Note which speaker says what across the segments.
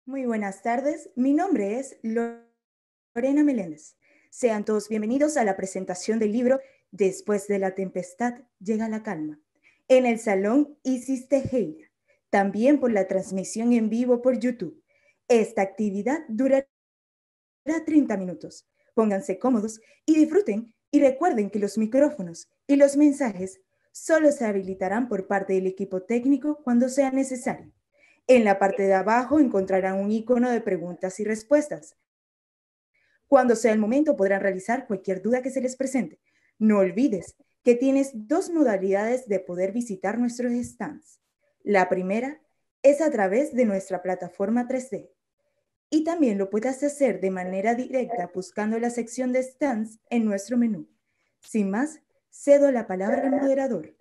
Speaker 1: Muy buenas tardes, mi nombre es Lorena Meléndez. Sean todos bienvenidos a la presentación del libro Después de la tempestad llega la calma, en el Salón Isis Tejera, también por la transmisión en vivo por YouTube. Esta actividad durará 30 minutos. Pónganse cómodos y disfruten, y recuerden que los micrófonos y los mensajes solo se habilitarán por parte del equipo técnico cuando sea necesario. En la parte de abajo encontrarán un icono de preguntas y respuestas. Cuando sea el momento podrán realizar cualquier duda que se les presente. No olvides que tienes dos modalidades de poder visitar nuestros stands. La primera es a través de nuestra plataforma 3D y también lo puedes hacer de manera directa buscando la sección de stands en nuestro menú. Sin más, cedo la palabra al moderador.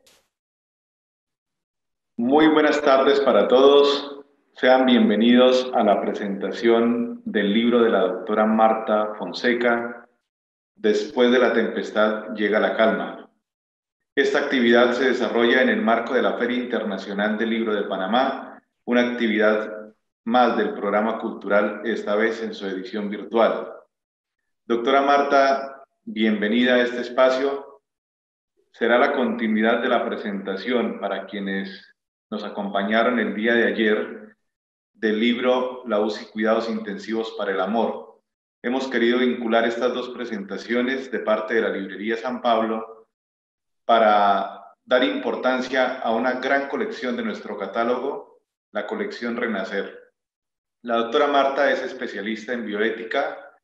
Speaker 2: Muy buenas tardes para todos. Sean bienvenidos a la presentación del libro de la doctora Marta Fonseca, Después de la tempestad llega la calma. Esta actividad se desarrolla en el marco de la Feria Internacional del Libro de Panamá, una actividad más del programa cultural, esta vez en su edición virtual. Doctora Marta, bienvenida a este espacio. Será la continuidad de la presentación para quienes nos acompañaron el día de ayer del libro La UCI Cuidados Intensivos para el Amor. Hemos querido vincular estas dos presentaciones de parte de la Librería San Pablo para dar importancia a una gran colección de nuestro catálogo, la colección Renacer. La doctora Marta es especialista en bioética,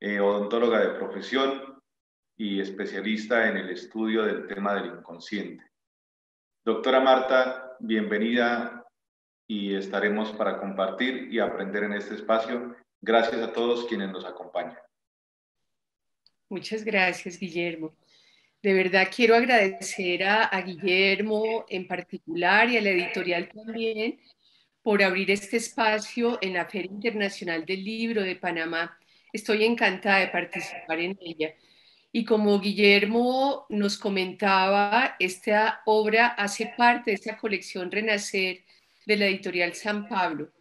Speaker 2: odontóloga de profesión y especialista en el estudio del tema del inconsciente. Doctora Marta, bienvenida y estaremos para compartir y aprender en este espacio. Gracias a todos quienes nos acompañan.
Speaker 3: Muchas gracias, Guillermo. De verdad quiero agradecer a Guillermo en particular y a la editorial también por abrir este espacio en la Feria Internacional del Libro de Panamá. Estoy encantada de participar en ella. Y como Guillermo nos comentaba, esta obra hace parte de esta colección Renacer de la editorial San Pablo.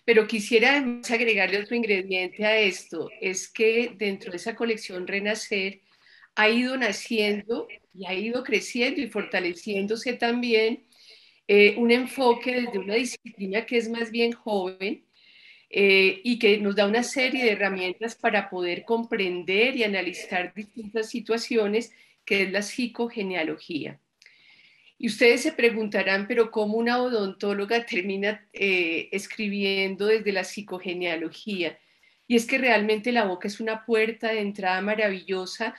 Speaker 3: Pero quisiera además agregarle otro ingrediente a esto, es que dentro de esa colección Renacer ha ido naciendo y ha ido creciendo y fortaleciéndose también un enfoque desde una disciplina que es más bien joven y que nos da una serie de herramientas para poder comprender y analizar distintas situaciones, que es la psicogenealogía. Y ustedes se preguntarán, pero ¿cómo una odontóloga termina escribiendo desde la psicogenealogía? Y es que realmente la boca es una puerta de entrada maravillosa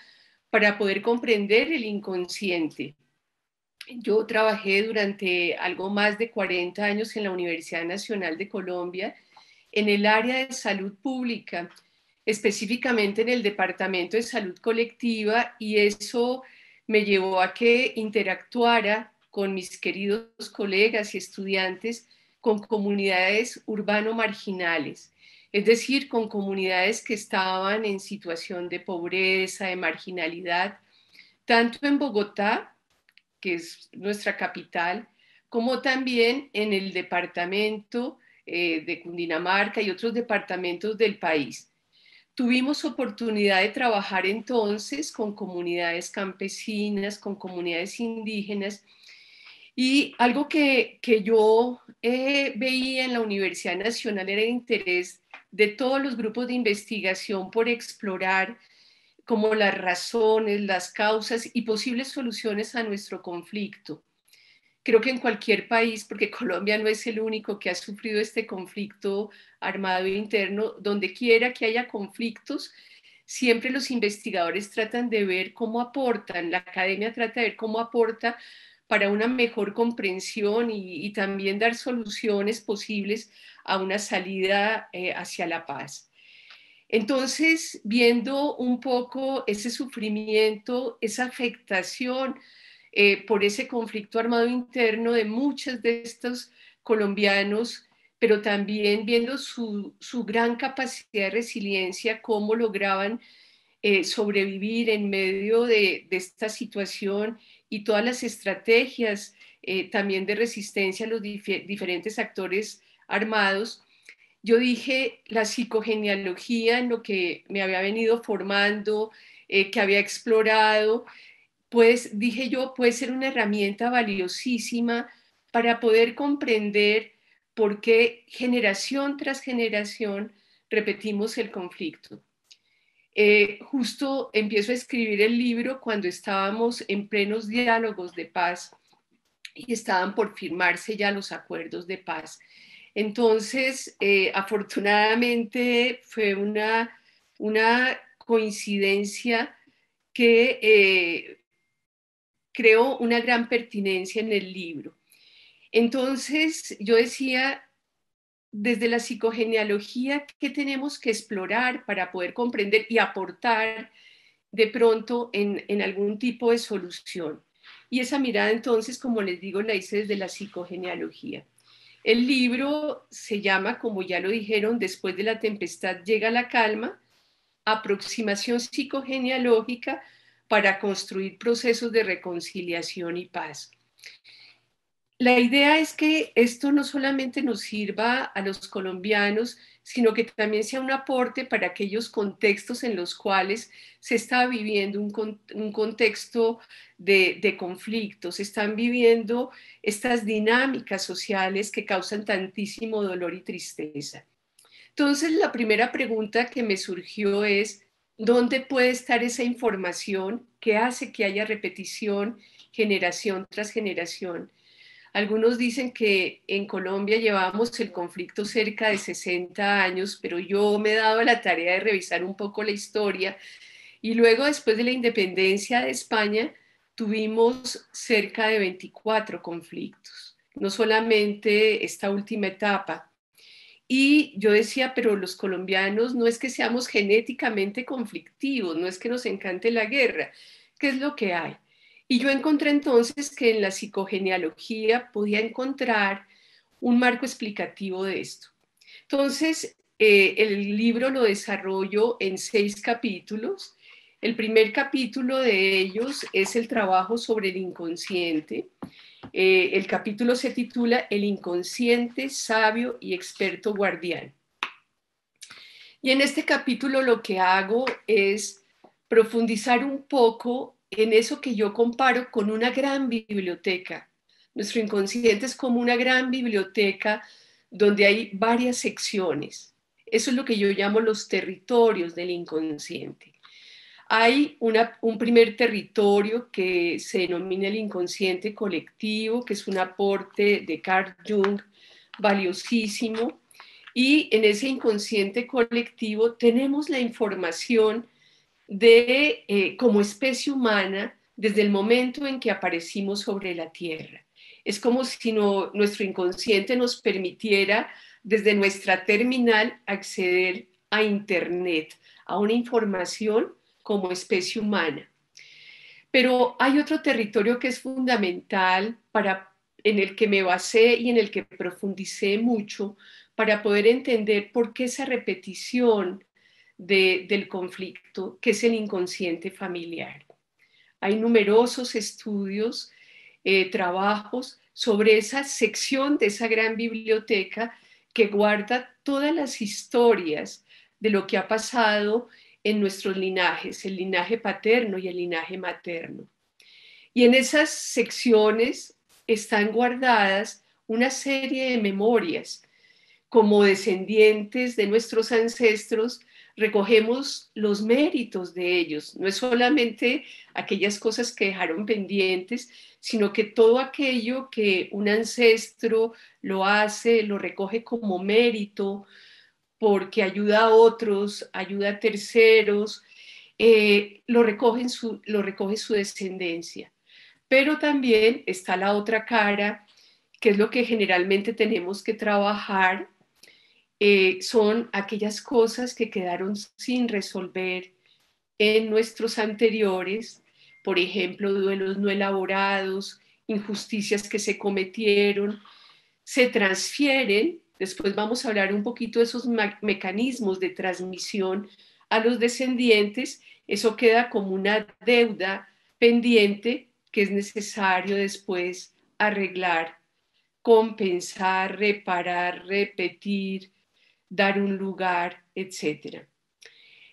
Speaker 3: para poder comprender el inconsciente. Yo trabajé durante algo más de 40 años en la Universidad Nacional de Colombia en el área de salud pública, específicamente en el Departamento de Salud Colectiva, y eso me llevó a que interactuara con mis queridos colegas y estudiantes con comunidades urbano-marginales, es decir, con comunidades que estaban en situación de pobreza, de marginalidad, tanto en Bogotá, que es nuestra capital, como también en el departamento de Cundinamarca y otros departamentos del país. Tuvimos oportunidad de trabajar entonces con comunidades campesinas, con comunidades indígenas, y algo que yo veía en la Universidad Nacional era el interés de todos los grupos de investigación por explorar como las razones, las causas y posibles soluciones a nuestro conflicto. Creo que en cualquier país, porque Colombia no es el único que ha sufrido este conflicto armado interno, donde quiera que haya conflictos, siempre los investigadores tratan de ver cómo aportan, la academia trata de ver cómo aporta para una mejor comprensión y también dar soluciones posibles a una salida hacia la paz. Entonces, viendo un poco ese sufrimiento, esa afectación por ese conflicto armado interno de muchos de estos colombianos, pero también viendo su gran capacidad de resiliencia, cómo lograban sobrevivir en medio de esta situación y todas las estrategias también de resistencia a los diferentes actores armados, yo dije la psicogenealogía en lo que me había venido formando, que había explorado, pues dije yo, puede ser una herramienta valiosísima para poder comprender por qué generación tras generación repetimos el conflicto. Justo empiezo a escribir el libro cuando estábamos en plenos diálogos de paz y estaban por firmarse ya los acuerdos de paz. Entonces, afortunadamente fue una coincidencia que creó una gran pertinencia en el libro. Entonces, yo decía, desde la psicogenealogía, ¿qué tenemos que explorar para poder comprender y aportar de pronto en algún tipo de solución? Y esa mirada entonces, como les digo, la hice desde la psicogenealogía. El libro se llama, como ya lo dijeron, Después de la tempestad llega la calma, aproximación psicogenealógica para construir procesos de reconciliación y paz. La idea es que esto no solamente nos sirva a los colombianos, sino que también sea un aporte para aquellos contextos en los cuales se está viviendo un contexto de conflictos, se están viviendo estas dinámicas sociales que causan tantísimo dolor y tristeza. Entonces, la primera pregunta que me surgió es, ¿dónde puede estar esa información que hace que haya repetición generación tras generación? Algunos dicen que en Colombia llevamos el conflicto cerca de 60 años, pero yo me he dado la tarea de revisar un poco la historia y luego después de la independencia de España tuvimos cerca de 24 conflictos, no solamente esta última etapa. Y yo decía, pero los colombianos no es que seamos genéticamente conflictivos, no es que nos encante la guerra, ¿qué es lo que hay? Y yo encontré entonces que en la psicogenealogía podía encontrar un marco explicativo de esto. Entonces, el libro lo desarrollo en 6 capítulos. El primer capítulo de ellos es el trabajo sobre el inconsciente. El capítulo se titula El inconsciente, sabio y experto guardián. Y en este capítulo lo que hago es profundizar un poco en eso que yo comparo con una gran biblioteca. Nuestro inconsciente es como una gran biblioteca donde hay varias secciones. Eso es lo que yo llamo los territorios del inconsciente. Hay un primer territorio que se denomina el inconsciente colectivo, que es un aporte de Carl Jung valiosísimo. Y en ese inconsciente colectivo tenemos la información de como especie humana desde el momento en que aparecimos sobre la Tierra. Es como si nuestro inconsciente nos permitiera desde nuestra terminal acceder a Internet, a una información como especie humana. Pero hay otro territorio que es fundamental en el que me basé y en el que profundicé mucho para poder entender por qué esa repetición del conflicto, que es el inconsciente familiar. Hay numerosos estudios, trabajos sobre esa sección de esa gran biblioteca que guarda todas las historias de lo que ha pasado en nuestros linajes, el linaje paterno y el linaje materno. Y en esas secciones están guardadas una serie de memorias. Como descendientes de nuestros ancestros, recogemos los méritos de ellos. No es solamente aquellas cosas que dejaron pendientes, sino que todo aquello que un ancestro lo hace, lo recoge como mérito, porque ayuda a otros, ayuda a terceros, lo recoge su descendencia. Pero también está la otra cara, que es lo que generalmente tenemos que trabajar, son aquellas cosas que quedaron sin resolver en nuestros anteriores, por ejemplo, duelos no elaborados, injusticias que se cometieron, se transfieren. Después vamos a hablar un poquito de esos mecanismos de transmisión a los descendientes. Eso queda como una deuda pendiente que es necesario después arreglar, compensar, reparar, repetir, dar un lugar, etc.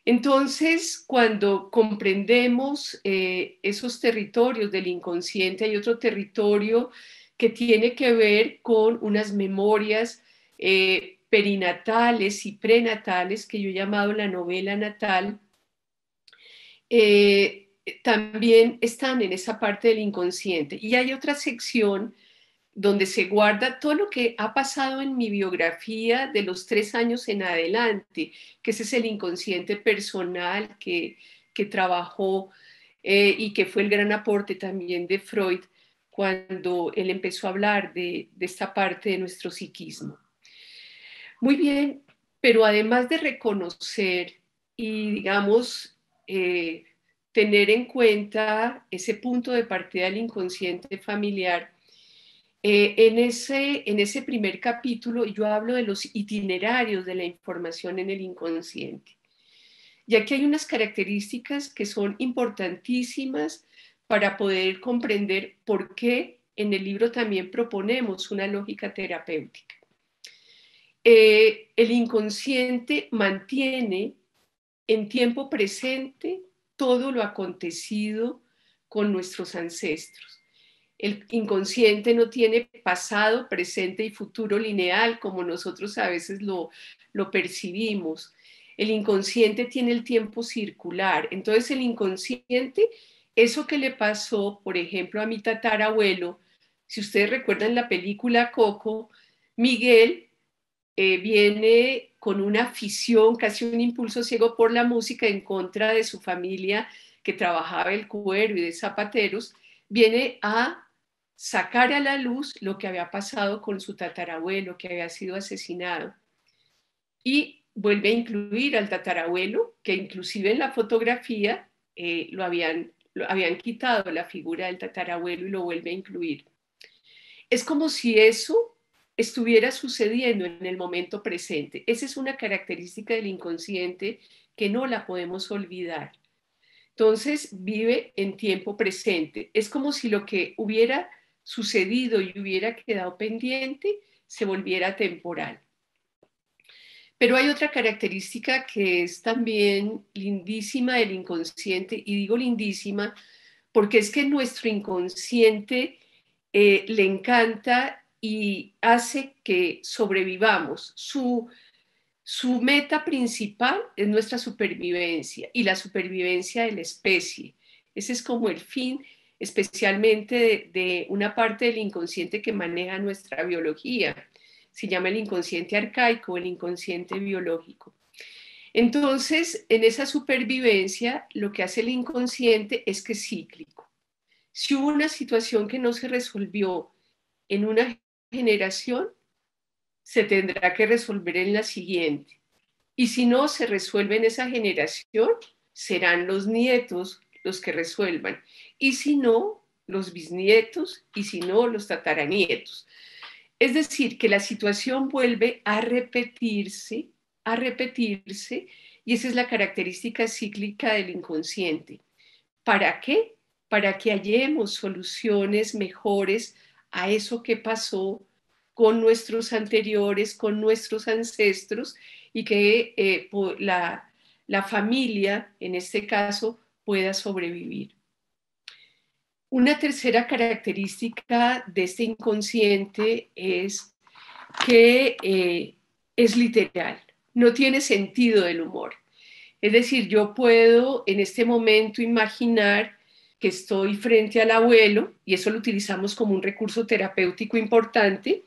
Speaker 3: Entonces, cuando comprendemos esos territorios del inconsciente, hay otro territorio que tiene que ver con unas memorias perinatales y prenatales, que yo he llamado la novela natal. También están en esa parte del inconsciente. Y hay otra sección donde se guarda todo lo que ha pasado en mi biografía de los 3 años en adelante, que ese es el inconsciente personal que trabajó y que fue el gran aporte también de Freud cuando él empezó a hablar de esta parte de nuestro psiquismo. Muy bien, pero además de reconocer y, digamos, tener en cuenta ese punto de partida del inconsciente familiar, en ese primer capítulo yo hablo de los itinerarios de la información en el inconsciente, ya que hay unas características que son importantísimas para poder comprender por qué en el libro también proponemos una lógica terapéutica. El inconsciente mantiene en tiempo presente todo lo acontecido con nuestros ancestros. El inconsciente no tiene pasado, presente y futuro lineal como nosotros a veces lo percibimos. El inconsciente tiene el tiempo circular. Entonces el inconsciente, eso que le pasó, por ejemplo, a mi tatarabuelo, si ustedes recuerdan la película Coco, Miguel viene con una afición, casi un impulso ciego por la música en contra de su familia que trabajaba el cuero y de zapateros, viene a sacar a la luz lo que había pasado con su tatarabuelo, que había sido asesinado. Y vuelve a incluir al tatarabuelo, que inclusive en la fotografía lo habían quitado la figura del tatarabuelo y lo vuelve a incluir. Es como si eso estuviera sucediendo en el momento presente. Esa es una característica del inconsciente que no la podemos olvidar. Entonces vive en tiempo presente. Es como si lo que hubiera sucedido y hubiera quedado pendiente se volviera temporal. Pero hay otra característica que es también lindísima del inconsciente, y digo lindísima porque es que nuestro inconsciente le encanta y hace que sobrevivamos. Su meta principal es nuestra supervivencia y la supervivencia de la especie. Ese es como el fin, especialmente de una parte del inconsciente que maneja nuestra biología. Se llama el inconsciente arcaico, el inconsciente biológico. Entonces, en esa supervivencia, lo que hace el inconsciente es que es cíclico. Si hubo una situación que no se resolvió en una generación, se tendrá que resolver en la siguiente. Y si no se resuelve en esa generación, serán los nietos los que resuelvan. Y si no, los bisnietos, y si no, los tataranietos. Es decir, que la situación vuelve a repetirse, y esa es la característica cíclica del inconsciente. ¿Para qué? Para que hallemos soluciones mejores a eso que pasó con nuestros anteriores, con nuestros ancestros, y que la familia, en este caso, pueda sobrevivir. Una tercera característica de este inconsciente es que es literal, no tiene sentido del humor. Es decir, yo puedo en este momento imaginar que estoy frente al abuelo, y eso lo utilizamos como un recurso terapéutico importante,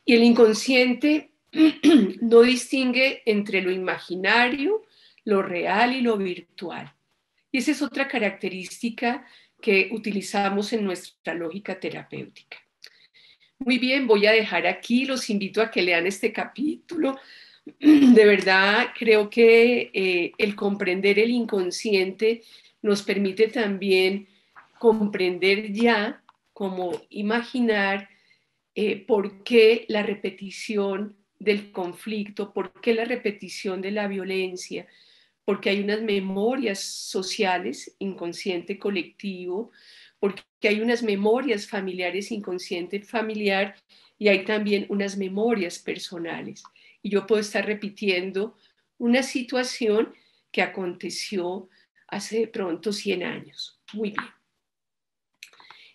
Speaker 3: y el inconsciente no distingue entre lo imaginario, lo real y lo virtual. Y esa es otra característica que utilizamos en nuestra lógica terapéutica. Muy bien, voy a dejar aquí, los invito a que lean este capítulo. De verdad, creo que el comprender el inconsciente nos permite también comprender ya, como imaginar por qué la repetición del conflicto, por qué la repetición de la violencia, porque hay unas memorias sociales, inconsciente colectivo, porque hay unas memorias familiares, inconsciente familiar, y hay también unas memorias personales. y yo puedo estar repitiendo una situación que aconteció hace de pronto 100 años. Muy bien.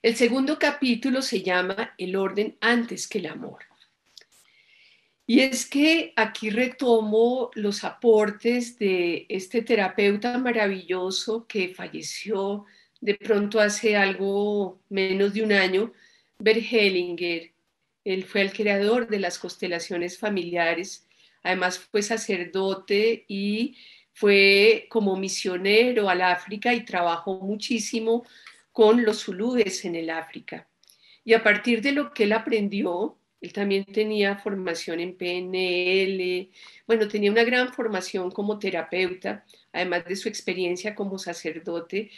Speaker 3: El segundo capítulo se llama El orden antes que el amor. Y es que aquí retomo los aportes de este terapeuta maravilloso que falleció de pronto hace algo menos de un año, Bert Hellinger. Él fue el creador de las constelaciones familiares, además fue sacerdote y fue como misionero al África y trabajó muchísimo con los zulúes en el África. Y a partir de lo que él aprendió, él también tenía formación en PNL, bueno, tenía una gran formación como terapeuta, además de su experiencia como sacerdote,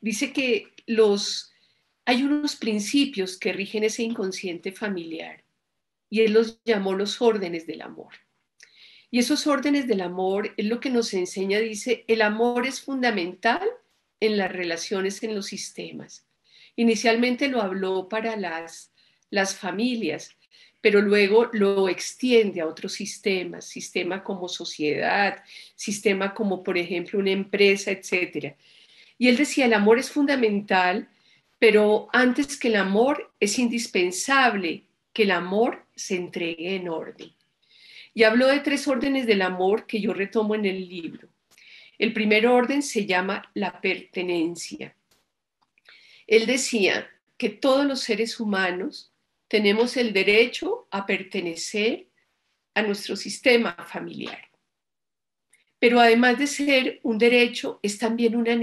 Speaker 3: dice que hay unos principios que rigen ese inconsciente familiar y él los llamó los órdenes del amor. Y esos órdenes del amor es lo que nos enseña, dice, el amor es fundamental en las relaciones, en los sistemas. Inicialmente lo habló para las familias, pero luego lo extiende a otros sistemas, sistema como sociedad, sistema como por ejemplo una empresa, etc. Y él decía, el amor es fundamental, pero antes que el amor es indispensable que el amor se entregue en orden. Y habló de 3 órdenes del amor que yo retomo en el libro. El primer orden se llama la pertenencia. Él decía que todos los seres humanos tenemos el derecho a pertenecer a nuestro sistema familiar. Pero además de ser un derecho, es también una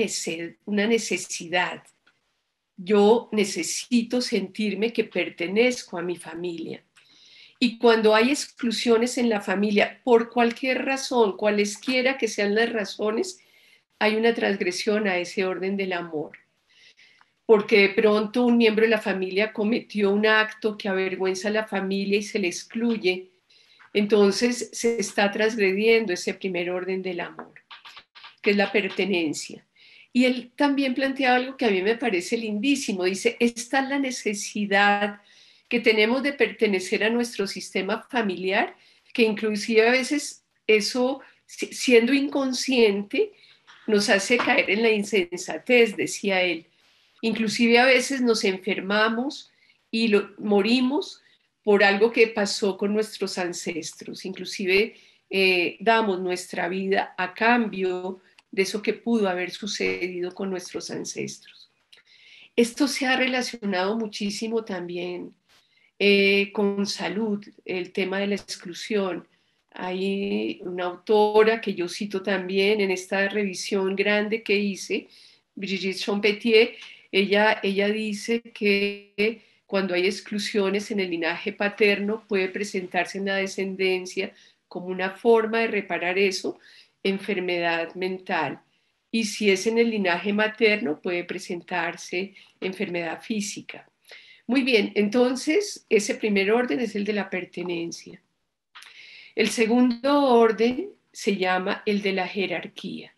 Speaker 3: necesidad. Yo necesito sentirme que pertenezco a mi familia. Y cuando hay exclusiones en la familia, por cualquier razón, cualesquiera que sean las razones, hay una transgresión a ese orden del amor. Porque de pronto un miembro de la familia cometió un acto que avergüenza a la familia y se le excluye, entonces se está transgrediendo ese primer orden del amor, que es la pertenencia. Y él también plantea algo que a mí me parece lindísimo. Dice, esta es la necesidad que tenemos de pertenecer a nuestro sistema familiar, que inclusive a veces eso, siendo inconsciente, nos hace caer en la insensatez, decía él. Inclusive a veces nos enfermamos y morimos por algo que pasó con nuestros ancestros. Inclusive damos nuestra vida a cambio de eso que pudo haber sucedido con nuestros ancestros. Esto se ha relacionado muchísimo también con salud, el tema de la exclusión. Hay una autora que yo cito también en esta revisión grande que hice, Brigitte Champetier. Ella dice que cuando hay exclusiones en el linaje paterno puede presentarse en la descendencia como una forma de reparar eso, enfermedad mental. Y si es en el linaje materno puede presentarse enfermedad física. Muy bien, entonces ese primer orden es el de la pertenencia. El segundo orden se llama el de la jerarquía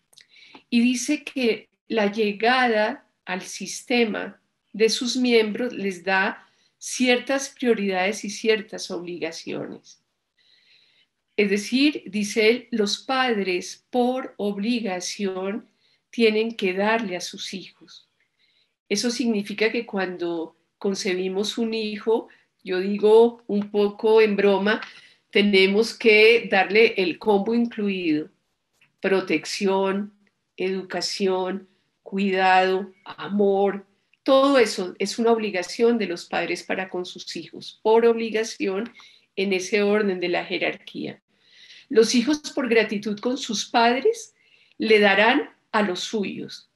Speaker 3: y dice que la llegada al sistema de sus miembros les da ciertas prioridades y ciertas obligaciones. Es decir, dice él, los padres por obligación tienen que darle a sus hijos. Eso significa que cuando concebimos un hijo, yo digo un poco en broma, tenemos que darle el combo incluido: protección, educación, cuidado, amor. Todo eso es una obligación de los padres para con sus hijos, por obligación, en ese orden de la jerarquía. Los hijos, por gratitud con sus padres, le darán a los suyos.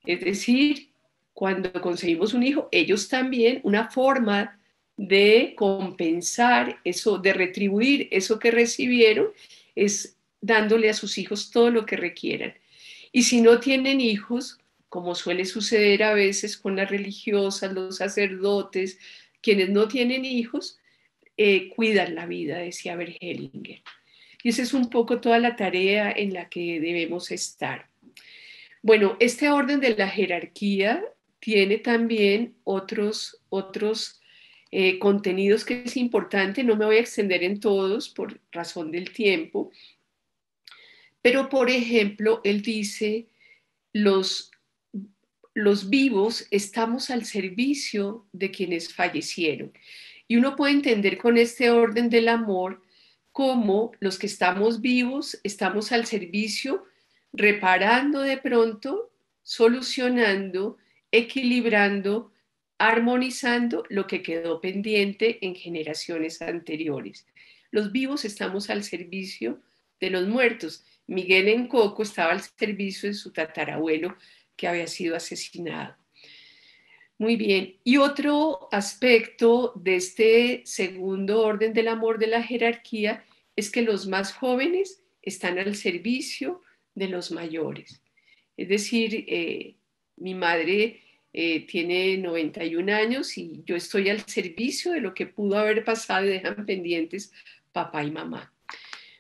Speaker 3: Es decir, cuando conseguimos un hijo, ellos también, una forma de compensar eso, de retribuir eso que recibieron, es dándole a sus hijos todo lo que requieran. Y si no tienen hijos, como suele suceder a veces con las religiosas, los sacerdotes, quienes no tienen hijos, cuidan la vida, decía Bert Hellinger. Y esa es un poco toda la tarea en la que debemos estar. Bueno, este orden de la jerarquía tiene también otros contenidos que es importante. No me voy a extender en todos por razón del tiempo, pero por ejemplo, él dice, los vivos estamos al servicio de quienes fallecieron. Y uno puede entender con este orden del amor cómo los que estamos vivos estamos al servicio, reparando de pronto, solucionando, equilibrando, armonizando lo que quedó pendiente en generaciones anteriores. Los vivos estamos al servicio de los muertos. Miguel en Coco estaba al servicio de su tatarabuelo que había sido asesinado. Muy bien. Y otro aspecto de este segundo orden del amor de la jerarquía es que los más jóvenes están al servicio de los mayores. Es decir, mi madre tiene 91 años y yo estoy al servicio de lo que pudo haber pasado y dejan pendientes papá y mamá.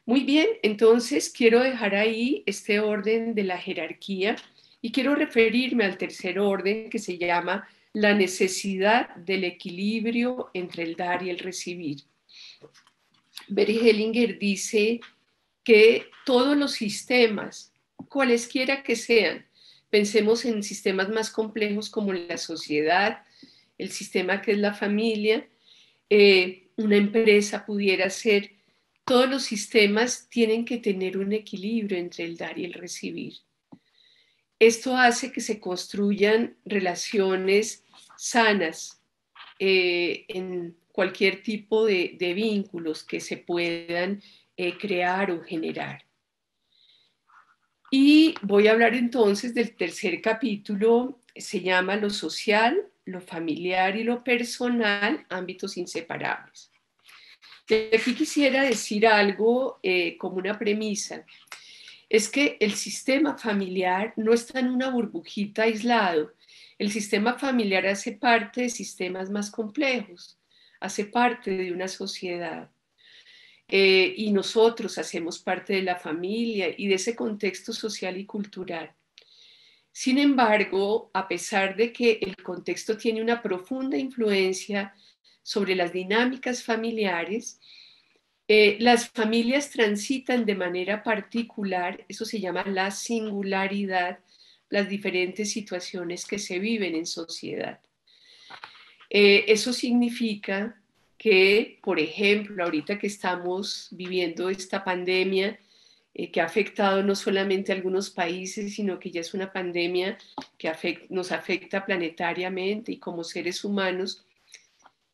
Speaker 3: Muy bien, entonces quiero dejar ahí este orden de la jerarquía y quiero referirme al tercer orden que se llama la necesidad del equilibrio entre el dar y el recibir. Bert Hellinger dice que todos los sistemas, cualesquiera que sean, pensemos en sistemas más complejos como la sociedad, el sistema que es la familia, una empresa pudiera ser, todos los sistemas tienen que tener un equilibrio entre el dar y el recibir. Esto hace que se construyan relaciones sanas en cualquier tipo de vínculos que se puedan crear o generar. Y voy a hablar entonces del tercer capítulo, se llama lo social, lo familiar y lo personal, ámbitos inseparables. Y aquí quisiera decir algo como una premisa. Es que el sistema familiar no está en una burbujita aislado. El sistema familiar hace parte de sistemas más complejos, hace parte de una sociedad. Y nosotros hacemos parte de la familia y de ese contexto social y cultural. Sin embargo, a pesar de que el contexto tiene una profunda influencia sobre las dinámicas familiares, las familias transitan de manera particular, eso se llama la singularidad, las diferentes situaciones que se viven en sociedad. Eso significa que, por ejemplo, ahorita que estamos viviendo esta pandemia, que ha afectado no solamente a algunos países, sino que ya es una pandemia que nos afecta planetariamente y como seres humanos,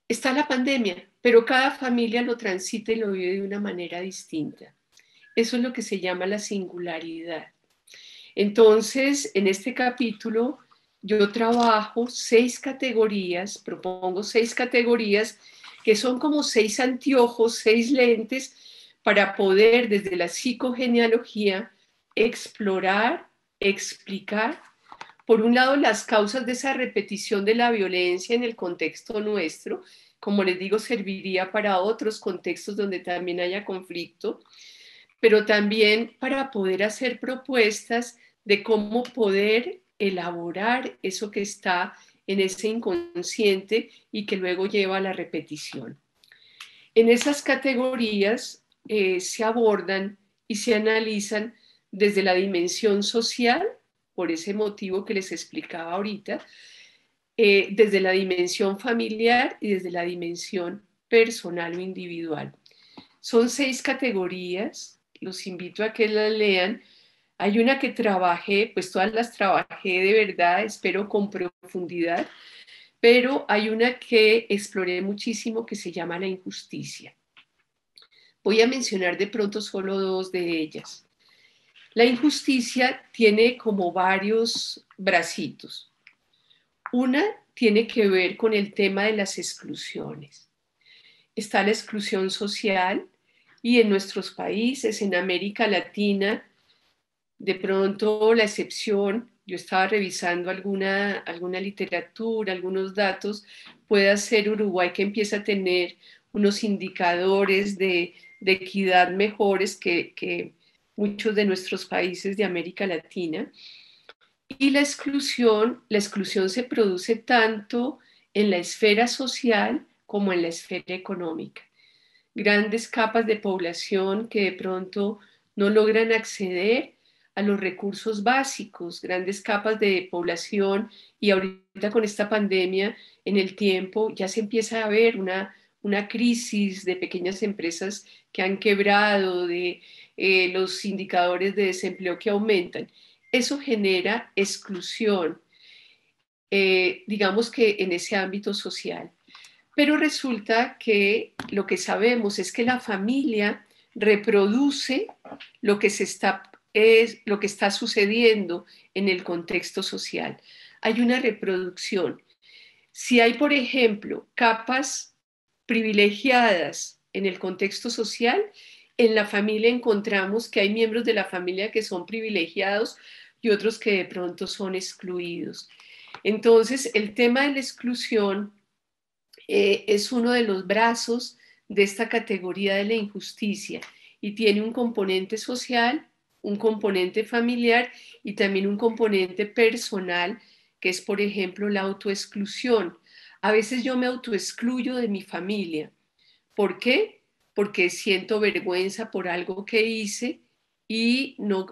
Speaker 3: está la pandemia, pero cada familia lo transita y lo vive de una manera distinta. Eso es lo que se llama la singularidad. Entonces, en este capítulo, yo trabajo 6 categorías, propongo 6 categorías que son como 6 anteojos, 6 lentes para poder desde la psicogenealogía explorar, explicar, por un lado, las causas de esa repetición de la violencia en el contexto nuestro, como les digo, serviría para otros contextos donde también haya conflicto, pero también para poder hacer propuestas de cómo poder elaborar eso que está en ese inconsciente y que luego lleva a la repetición. En esas categorías se abordan y se analizan desde la dimensión social, por ese motivo que les explicaba ahorita, desde la dimensión familiar y desde la dimensión personal o individual. Son 6 categorías, los invito a que las lean. Hay una que trabajé, pues todas las trabajé de verdad, espero con profundidad, pero hay una que exploré muchísimo que se llama la injusticia. Voy a mencionar de pronto solo 2 de ellas. La injusticia tiene como varios bracitos. Una tiene que ver con el tema de las exclusiones. Está la exclusión social y en nuestros países, en América Latina, de pronto la excepción, yo estaba revisando alguna literatura, algunos datos, puede ser Uruguay que empieza a tener unos indicadores de equidad mejores que muchos de nuestros países de América Latina. Y la exclusión se produce tanto en la esfera social como en la esfera económica. Grandes capas de población que de pronto no logran acceder a los recursos básicos, grandes capas de población, y ahorita con esta pandemia en el tiempo ya se empieza a ver una crisis de pequeñas empresas que han quebrado, de los indicadores de desempleo que aumentan. Eso genera exclusión, digamos que en ese ámbito social. Pero resulta que lo que sabemos es que la familia reproduce lo que lo que está sucediendo en el contexto social. Hay una reproducción. Si hay, por ejemplo, capas privilegiadas en el contexto social, en la familia encontramos que hay miembros de la familia que son privilegiados y otros que de pronto son excluidos. Entonces, el tema de la exclusión es uno de los brazos de esta categoría de la injusticia y tiene un componente social, un componente familiar y también un componente personal, que es, por ejemplo, la autoexclusión. A veces yo me autoexcluyo de mi familia. ¿Por qué? Porque siento vergüenza por algo que hice y no,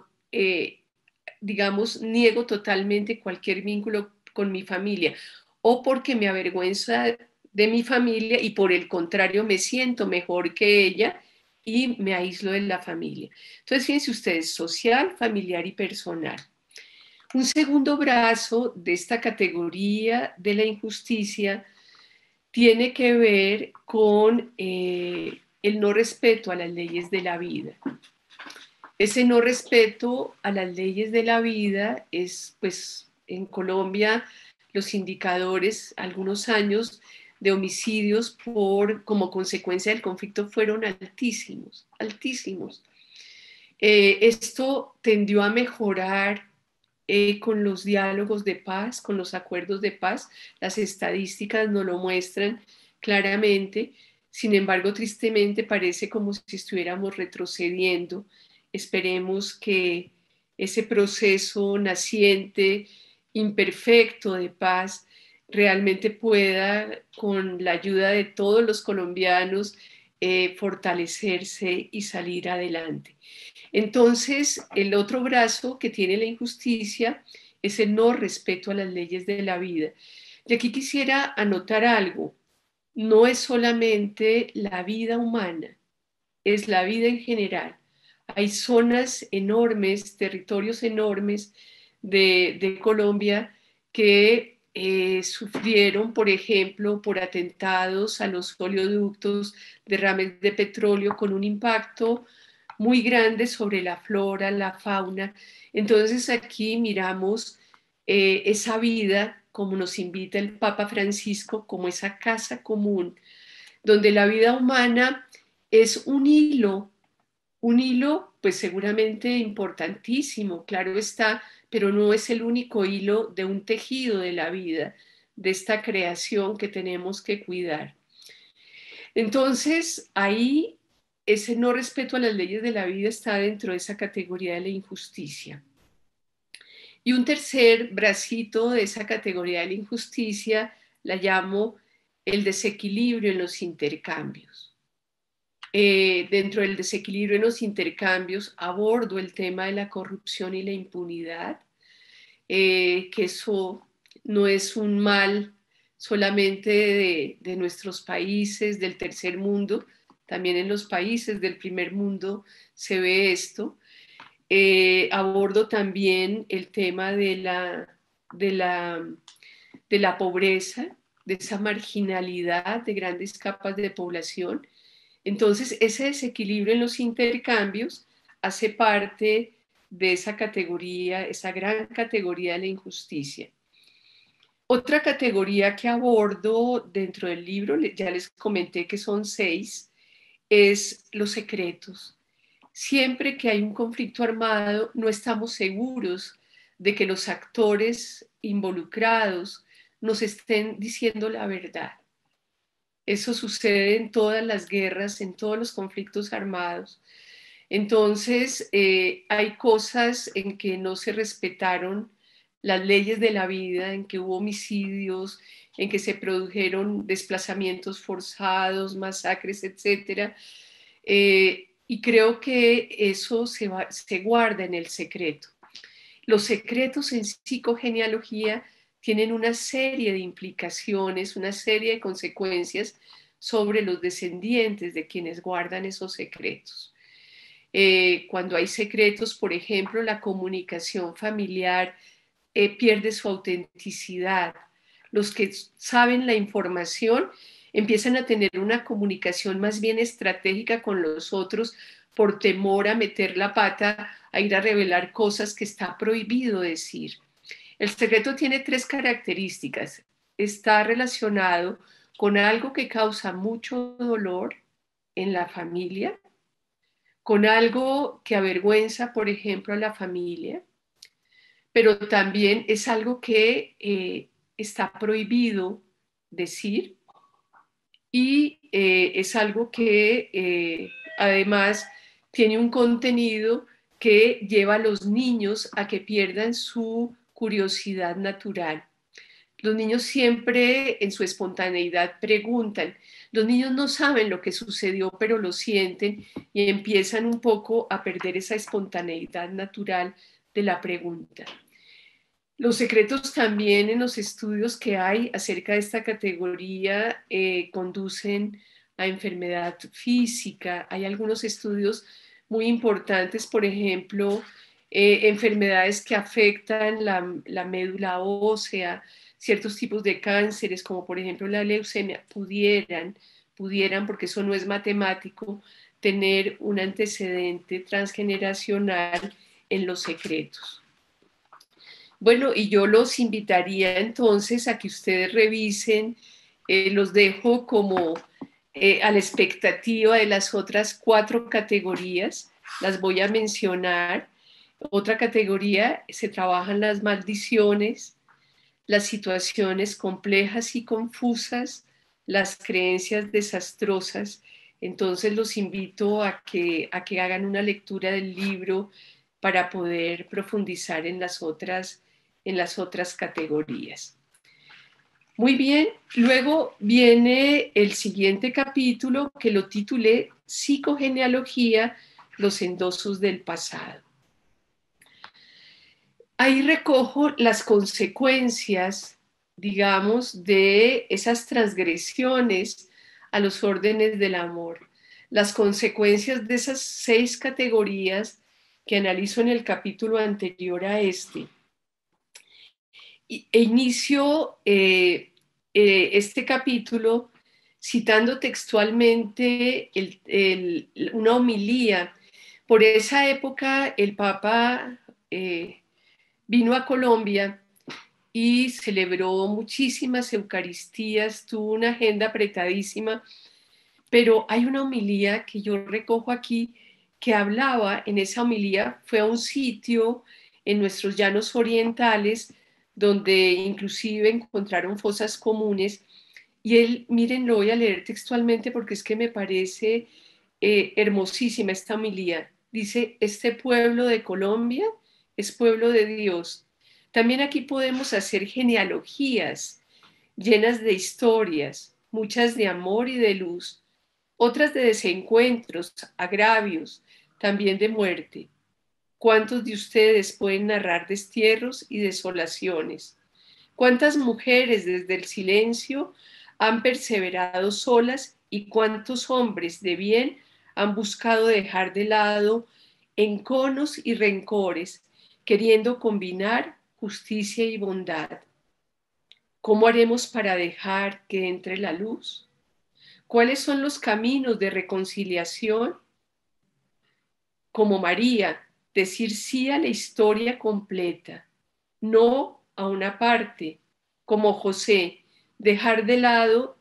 Speaker 3: digamos, niego totalmente cualquier vínculo con mi familia, o porque me avergüenza de mi familia y por el contrario me siento mejor que ella y me aíslo de la familia. Entonces, fíjense ustedes, social, familiar y personal. Un segundo brazo de esta categoría de la injusticia tiene que ver con el no respeto a las leyes de la vida. Ese no respeto a las leyes de la vida es, pues, en Colombia los indicadores, algunos años de homicidios como consecuencia del conflicto fueron altísimos, altísimos. Esto tendió a mejorar con los diálogos de paz, con los acuerdos de paz. Las estadísticas nos lo muestran claramente. Sin embargo, tristemente parece como si estuviéramos retrocediendo. Esperemos que ese proceso naciente, imperfecto de paz, realmente pueda, con la ayuda de todos los colombianos, fortalecerse y salir adelante. Entonces, el otro brazo que tiene la injusticia es el no respeto a las leyes de la vida. Y aquí quisiera anotar algo. No es solamente la vida humana, es la vida en general. Hay zonas enormes, territorios enormes de Colombia que sufrieron, por ejemplo, por atentados a los oleoductos, derrames de petróleo con un impacto muy grande sobre la flora, la fauna. Entonces aquí miramos esa vida, como nos invita el Papa Francisco, como esa casa común, donde la vida humana es un hilo pues seguramente importantísimo, claro está, pero no es el único hilo de un tejido de la vida, de esta creación que tenemos que cuidar. Entonces, ahí ese no respeto a las leyes de la vida está dentro de esa categoría de la injusticia. Y un tercer bracito de esa categoría de la injusticia la llamo el desequilibrio en los intercambios. Dentro del desequilibrio en los intercambios abordo el tema de la corrupción y la impunidad, que eso no es un mal solamente de nuestros países del tercer mundo, también en los países del primer mundo se ve esto. Abordo también el tema de la pobreza, de esa marginalidad de grandes capas de población. Entonces, ese desequilibrio en los intercambios hace parte de esa categoría, esa gran categoría de la injusticia. Otra categoría que abordo dentro del libro, ya les comenté que son 6, es los secretos. Siempre que hay un conflicto armado, no estamos seguros de que los actores involucrados nos estén diciendo la verdad. Eso sucede en todas las guerras, en todos los conflictos armados. Entonces, hay cosas en que no se respetaron las leyes de la vida, en que hubo homicidios, en que se produjeron desplazamientos forzados, masacres, etc. Y creo que eso se guarda en el secreto. Los secretos en psicogenealogía tienen una serie de implicaciones, una serie de consecuencias sobre los descendientes de quienes guardan esos secretos. Cuando hay secretos, por ejemplo, la comunicación familiar pierde su autenticidad. Los que saben la información empiezan a tener una comunicación más bien estratégica con los otros por temor a meter la pata, a ir a revelar cosas que está prohibido decir. El secreto tiene 3 características. Está relacionado con algo que causa mucho dolor en la familia, con algo que avergüenza, por ejemplo, a la familia, pero también es algo que está prohibido decir y es algo que además tiene un contenido que lleva a los niños a que pierdan su curiosidad natural. Los niños siempre en su espontaneidad preguntan. Los niños no saben lo que sucedió, pero lo sienten y empiezan un poco a perder esa espontaneidad natural de la pregunta. Los secretos también en los estudios que hay acerca de esta categoría conducen a enfermedad física. Hay algunos estudios muy importantes, por ejemplo, enfermedades que afectan la médula ósea, ciertos tipos de cánceres, como por ejemplo la leucemia, pudieran, porque eso no es matemático, tener un antecedente transgeneracional en los secretos. Bueno, y yo los invitaría entonces a que ustedes revisen, los dejo como a la expectativa de las otras 4 categorías, las voy a mencionar. Otra categoría, se trabajan las maldiciones, las situaciones complejas y confusas, las creencias desastrosas. Entonces los invito a que hagan una lectura del libro para poder profundizar en las otras categorías. Muy bien, luego viene el siguiente capítulo que lo titulé Psicogenealogía, los endosos del pasado. Ahí recojo las consecuencias, digamos, de esas transgresiones a los órdenes del amor, las consecuencias de esas 6 categorías que analizo en el capítulo anterior a este. E inicio este capítulo citando textualmente una homilía. Por esa época el Papa vino a Colombia y celebró muchísimas Eucaristías, tuvo una agenda apretadísima, pero hay una homilía que yo recojo aquí que hablaba, en esa homilía fue a un sitio en nuestros llanos orientales donde inclusive encontraron fosas comunes y él, miren, lo voy a leer textualmente porque es que me parece hermosísima esta homilía. Dice, este pueblo de Colombia es pueblo de Dios. También aquí podemos hacer genealogías llenas de historias, muchas de amor y de luz, otras de desencuentros, agravios, también de muerte. ¿Cuántos de ustedes pueden narrar destierros y desolaciones? ¿Cuántas mujeres desde el silencio han perseverado solas y cuántos hombres de bien han buscado dejar de lado enconos y rencores, queriendo combinar justicia y bondad? ¿Cómo haremos para dejar que entre la luz? ¿Cuáles son los caminos de reconciliación? Como María, decir sí a la historia completa, no a una parte. Como José, dejar de lado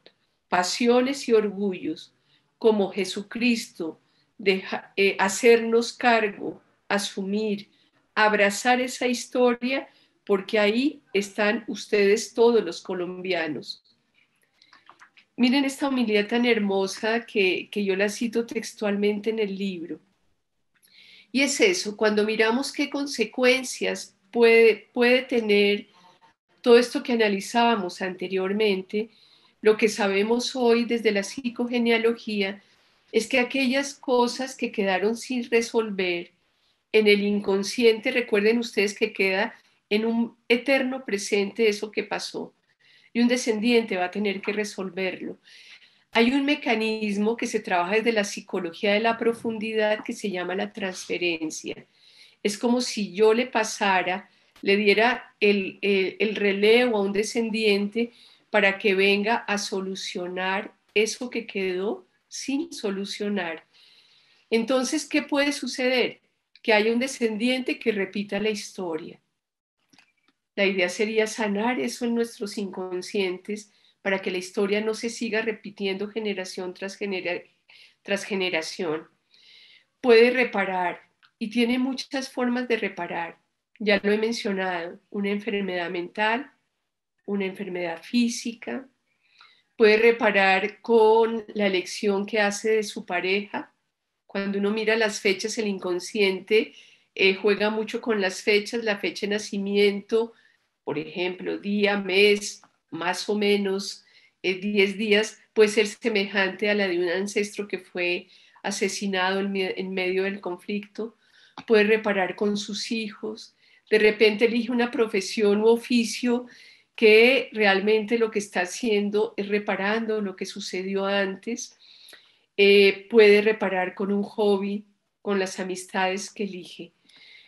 Speaker 3: pasiones y orgullos. Como Jesucristo, hacernos cargo, asumir, abrazar esa historia, porque ahí están ustedes todos los colombianos. Miren esta homilía tan hermosa que yo la cito textualmente en el libro. Y es eso, cuando miramos qué consecuencias puede tener todo esto que analizábamos anteriormente, lo que sabemos hoy desde la psicogenealogía es que aquellas cosas que quedaron sin resolver en el inconsciente, recuerden ustedes que queda en un eterno presente eso que pasó, y un descendiente va a tener que resolverlo. Hay un mecanismo que se trabaja desde la psicología de la profundidad que se llama la transferencia. Es como si yo le pasara, le diera el relevo a un descendiente para que venga a solucionar eso que quedó sin solucionar. Entonces, ¿qué puede suceder? Que haya un descendiente que repita la historia. La idea sería sanar eso en nuestros inconscientes para que la historia no se siga repitiendo generación tras generación. Puede reparar y tiene muchas formas de reparar. Ya lo he mencionado, una enfermedad mental, una enfermedad física. Puede reparar con la elección que hace de su pareja. Cuando uno mira las fechas, el inconsciente juega mucho con las fechas, la fecha de nacimiento, por ejemplo, día, mes, más o menos 10 días, puede ser semejante a la de un ancestro que fue asesinado en medio del conflicto. Puede reparar con sus hijos. De repente elige una profesión u oficio que realmente lo que está haciendo es reparando lo que sucedió antes. Puede reparar con un hobby, con las amistades que elige.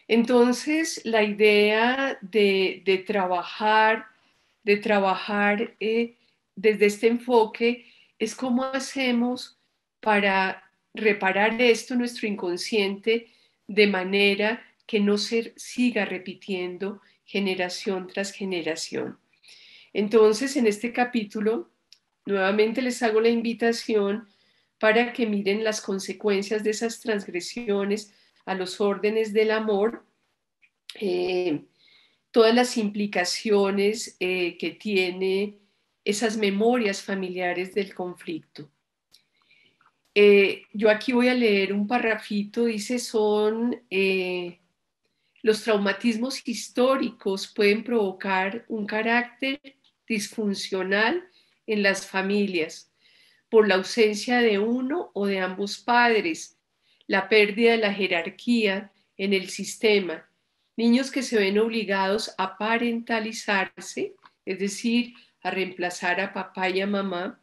Speaker 3: Entonces, la idea de trabajar desde este enfoque es cómo hacemos para reparar esto en nuestro inconsciente de manera que no se siga repitiendo generación tras generación. Entonces, en este capítulo, nuevamente les hago la invitación para que miren las consecuencias de esas transgresiones a los órdenes del amor, eh, todas las implicaciones que tiene esas memorias familiares del conflicto. Yo aquí voy a leer un parrafito, dice, los traumatismos históricos pueden provocar un carácter disfuncional en las familias por la ausencia de uno o de ambos padres, la pérdida de la jerarquía en el sistema, niños que se ven obligados a parentalizarse, es decir, a reemplazar a papá y a mamá,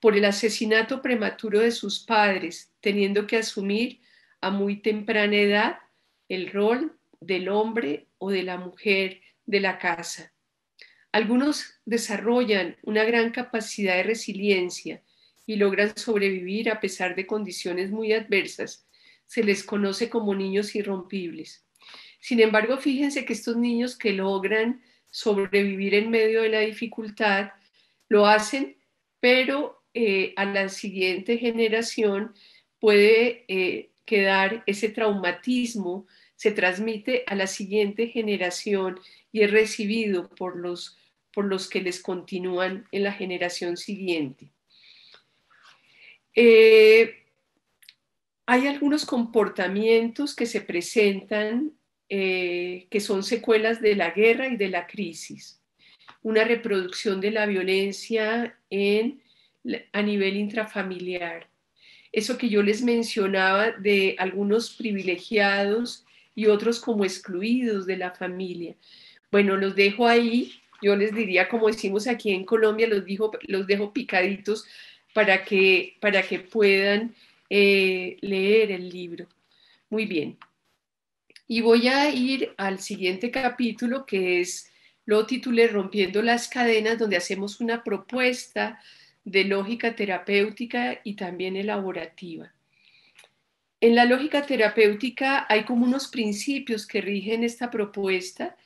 Speaker 3: por el asesinato prematuro de sus padres, teniendo que asumir a muy temprana edad el rol del hombre o de la mujer de la casa. Algunos desarrollan una gran capacidad de resiliencia y logran sobrevivir a pesar de condiciones muy adversas. Se les conoce como niños irrompibles. Sin embargo, fíjense que estos niños que logran sobrevivir en medio de la dificultad, lo hacen, pero a la siguiente generación puede quedar ese traumatismo, se transmite a la siguiente generación y es recibido por los que les continúan en la generación siguiente. Hay algunos comportamientos que se presentan que son secuelas de la guerra y de la crisis. Una reproducción de la violencia a nivel intrafamiliar. Eso que yo les mencionaba de algunos privilegiados y otros como excluidos de la familia. Bueno, los dejo ahí. Yo les diría, como decimos aquí en Colombia, los dejo picaditos para que puedan leer el libro. Muy bien. Y voy a ir al siguiente capítulo, que lo titulé Rompiendo las cadenas, donde hacemos una propuesta de lógica terapéutica y también elaborativa. En la lógica terapéutica hay como unos principios que rigen esta propuesta.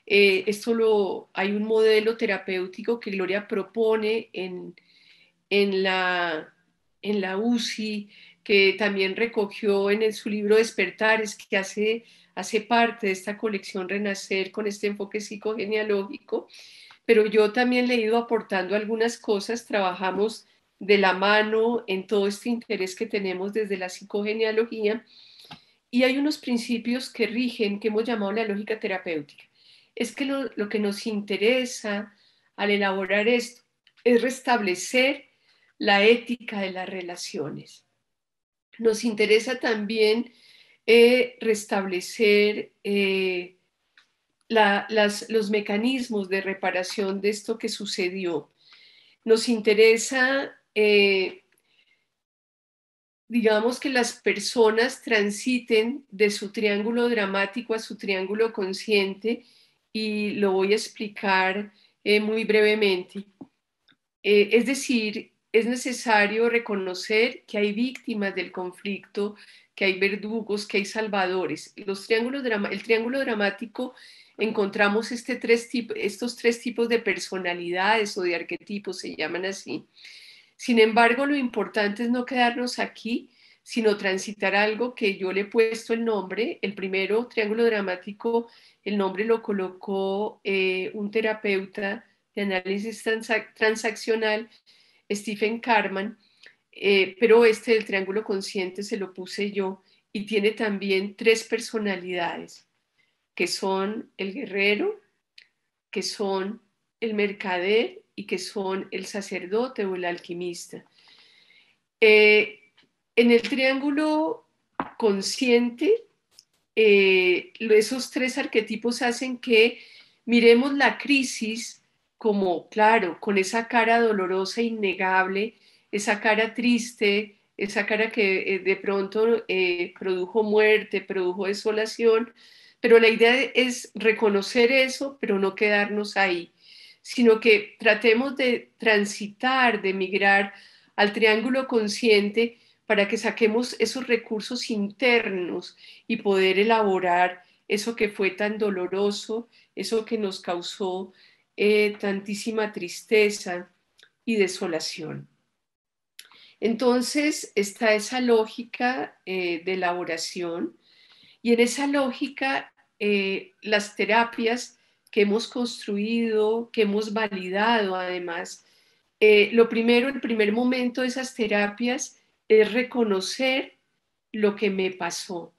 Speaker 3: Hay un modelo terapéutico que Gloria propone en la UCI, que también recogió su libro Despertares, que hace parte de esta colección Renacer con este enfoque psicogenealógico, pero yo también le he ido aportando algunas cosas, trabajamos de la mano en todo este interés que tenemos desde la psicogenealogía, y hay unos principios que rigen, que hemos llamado la lógica terapéutica. es que lo que nos interesa al elaborar esto es restablecer la ética de las relaciones. Nos interesa también restablecer los mecanismos de reparación de esto que sucedió. Nos interesa, digamos, que las personas transiten de su triángulo dramático a su triángulo consciente, y lo voy a explicar muy brevemente. Es decir, es necesario reconocer que hay víctimas del conflicto, que hay verdugos, que hay salvadores. El triángulo dramático, encontramos estos tres tipos de personalidades o de arquetipos, se llaman así. Sin embargo, lo importante es no quedarnos aquí, sino transitar algo que yo le he puesto el nombre. El primero, triángulo dramático, el nombre lo colocó un terapeuta de análisis transaccional, Stephen Karman, pero este del triángulo consciente se lo puse yo, y tiene también tres personalidades, que son el guerrero, que son el mercader y que son el sacerdote o el alquimista. En el triángulo consciente, esos tres arquetipos hacen que miremos la crisis como, claro, con esa cara dolorosa, innegable, esa cara triste, esa cara que de pronto produjo muerte, produjo desolación, pero la idea es reconocer eso, pero no quedarnos ahí, sino que tratemos de transitar, de migrar al triángulo consciente para que saquemos esos recursos internos y poder elaborar eso que fue tan doloroso, eso que nos causó tantísima tristeza y desolación. Entonces está esa lógica de elaboración, y en esa lógica las terapias que hemos construido, que hemos validado además, el primer momento de esas terapias es reconocer lo que me pasó.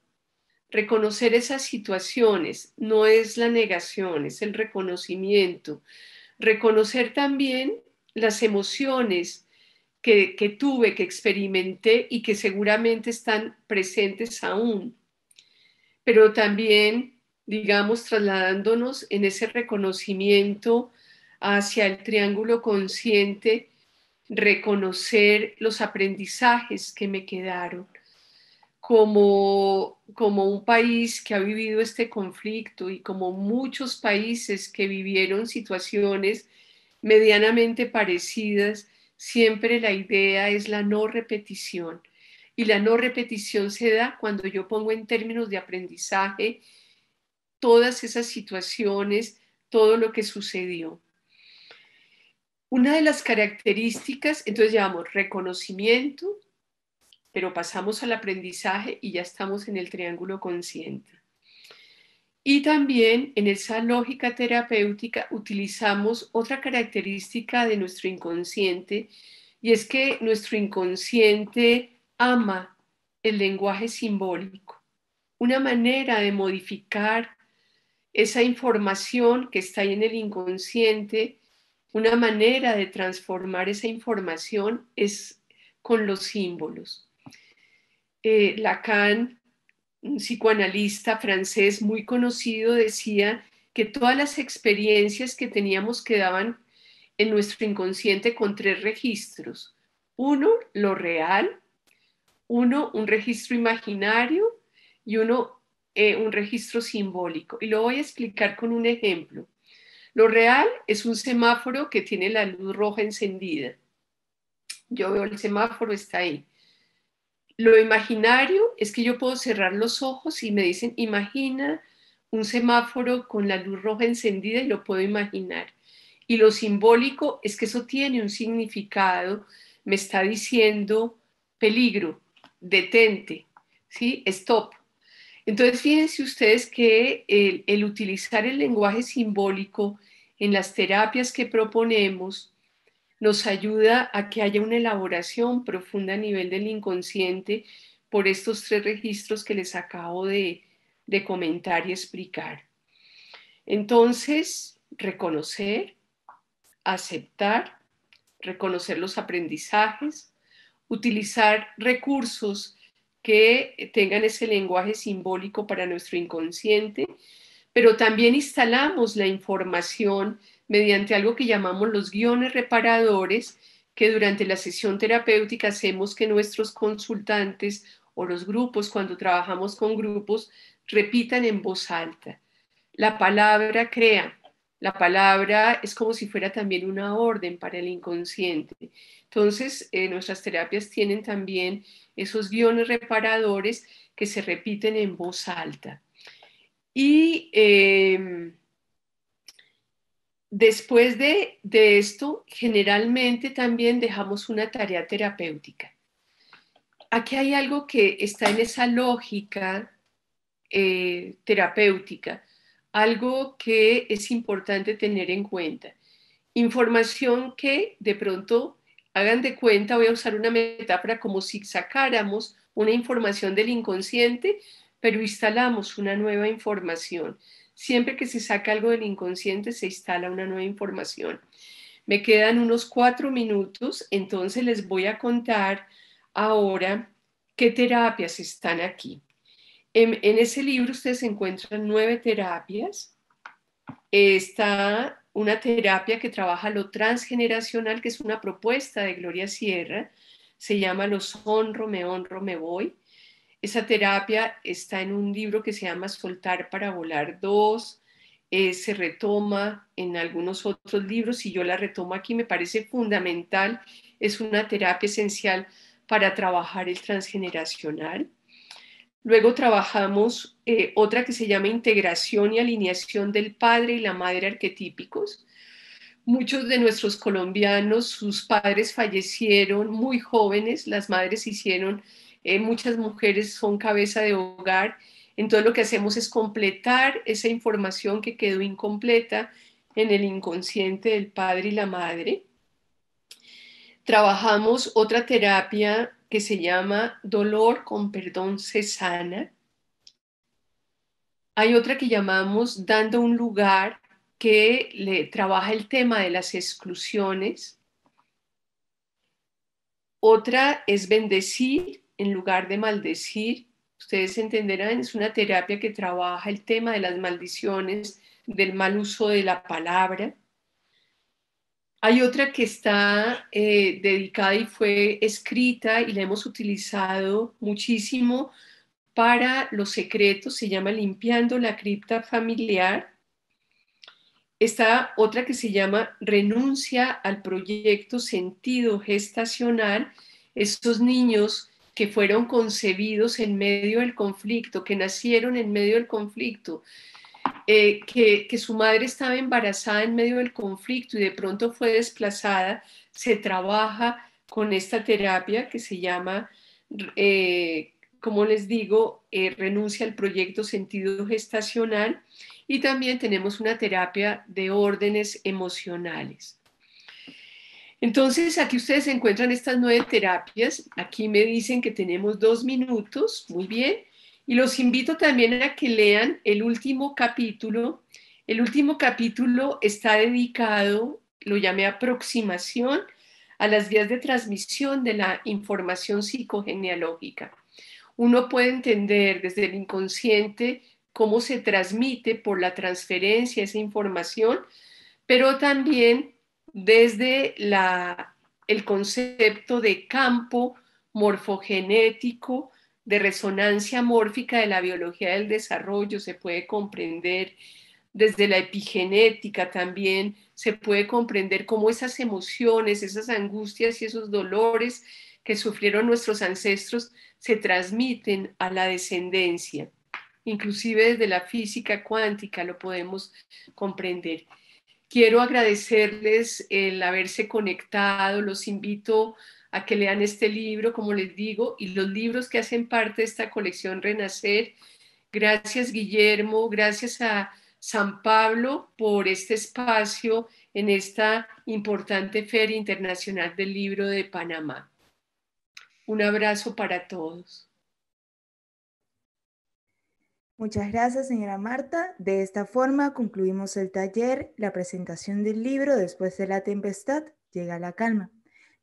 Speaker 3: Reconocer esas situaciones no es la negación, es el reconocimiento. Reconocer también las emociones que tuve, que experimenté y que seguramente están presentes aún. Pero también, digamos, trasladándonos en ese reconocimiento hacia el triángulo consciente, reconocer los aprendizajes que me quedaron. Como un país que ha vivido este conflicto y como muchos países que vivieron situaciones medianamente parecidas, siempre la idea es la no repetición. Y la no repetición se da cuando yo pongo en términos de aprendizaje todas esas situaciones, todo lo que sucedió. Una de las características, entonces llamamos reconocimiento, pero pasamos al aprendizaje y ya estamos en el triángulo consciente. Y también en esa lógica terapéutica utilizamos otra característica de nuestro inconsciente, y es que nuestro inconsciente ama el lenguaje simbólico, una manera de modificar esa información que está ahí en el inconsciente. Una manera de transformar esa información es con los símbolos. Lacan, un psicoanalista francés muy conocido, decía que todas las experiencias que teníamos quedaban en nuestro inconsciente con tres registros. Uno, lo real; uno, un registro imaginario; y uno, un registro simbólico. Y lo voy a explicar con un ejemplo. Lo real es un semáforo que tiene la luz roja encendida. Yo veo el semáforo, está ahí. Lo imaginario es que yo puedo cerrar los ojos y me dicen, imagina un semáforo con la luz roja encendida, y lo puedo imaginar. Y lo simbólico es que eso tiene un significado, me está diciendo peligro, detente, ¿sí? Stop. Entonces, fíjense ustedes que el utilizar el lenguaje simbólico en las terapias que proponemos nos ayuda a que haya una elaboración profunda a nivel del inconsciente por estos tres registros que les acabo de comentar y explicar. Entonces, reconocer, aceptar, reconocer los aprendizajes, utilizar recursos que tengan ese lenguaje simbólico para nuestro inconsciente, pero también instalamos la información mediante algo que llamamos los guiones reparadores, que durante la sesión terapéutica hacemos que nuestros consultantes o los grupos, cuando trabajamos con grupos, repitan en voz alta. La palabra crea. La palabra es como si fuera también una orden para el inconsciente. Entonces, nuestras terapias tienen también esos guiones reparadores que se repiten en voz alta. Y después de esto, generalmente también dejamos una tarea terapéutica. Aquí hay algo que está en esa lógica terapéutica, algo que es importante tener en cuenta. Información que de pronto, hagan de cuenta, voy a usar una metáfora como si sacáramos una información del inconsciente, pero instalamos una nueva información. Siempre que se saca algo del inconsciente, se instala una nueva información. Me quedan unos 4 minutos, entonces les voy a contar ahora qué terapias están aquí. En ese libro ustedes encuentran 9 terapias. Está una terapia que trabaja lo transgeneracional, que es una propuesta de Gloria Sierra. Se llama Los honro, me voy. Esa terapia está en un libro que se llama Soltar para volar 2. Se retoma en algunos otros libros y yo la retomo aquí. Me parece fundamental. Es una terapia esencial para trabajar el transgeneracional. Luego trabajamos otra que se llama integración y alineación del padre y la madre arquetípicos. Muchos de nuestros colombianos, sus padres fallecieron muy jóvenes, las madres hicieron, muchas mujeres son cabeza de hogar, entonces lo que hacemos es completar esa información que quedó incompleta en el inconsciente del padre y la madre. Trabajamos otra terapia que se llama dolor con perdón se sana. Hay otra que llamamos dando un lugar, que le trabaja el tema de las exclusiones. Otra es bendecir en lugar de maldecir. Ustedes entenderán, es una terapia que trabaja el tema de las maldiciones, del mal uso de la palabra. Hay otra que está dedicada y fue escrita y la hemos utilizado muchísimo para los secretos, se llama Limpiando la cripta familiar. Está otra que se llama Renuncia al proyecto sentido gestacional. Estos niños que fueron concebidos en medio del conflicto, que nacieron en medio del conflicto, que su madre estaba embarazada en medio del conflicto y de pronto fue desplazada, se trabaja con esta terapia que se llama, como les digo, renuncia al proyecto sentido gestacional, y también tenemos una terapia de órdenes emocionales. Entonces, aquí ustedes encuentran estas 9 terapias. Aquí me dicen que tenemos 2 minutos. Muy bien. Y los invito también a que lean el último capítulo. El último capítulo está dedicado, lo llamé aproximación, a las vías de transmisión de la información psicogenealógica. Uno puede entender desde el inconsciente cómo se transmite por la transferencia esa información, pero también desde el concepto de campo morfogenético, de resonancia mórfica de la biología del desarrollo, se puede comprender desde la epigenética también, se puede comprender cómo esas emociones, esas angustias y esos dolores que sufrieron nuestros ancestros se transmiten a la descendencia. Inclusive desde la física cuántica lo podemos comprender. Quiero agradecerles el haberse conectado, los invito a que lean este libro, como les digo, y los libros que hacen parte de esta colección Renacer. Gracias, Guillermo, gracias a San Pablo por este espacio en esta importante Feria Internacional del Libro de Panamá. Un abrazo para todos.
Speaker 1: Muchas gracias, señora Marta. De esta forma concluimos el taller, la presentación del libro Después de la tempestad llega la calma.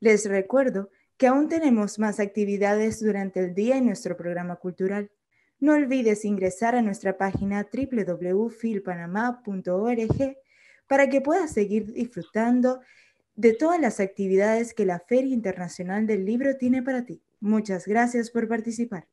Speaker 1: Les recuerdo que aún tenemos más actividades durante el día en nuestro programa cultural. No olvides ingresar a nuestra página www.filpanamá.org para que puedas seguir disfrutando de todas las actividades que la Feria Internacional del Libro tiene para ti. Muchas gracias por participar.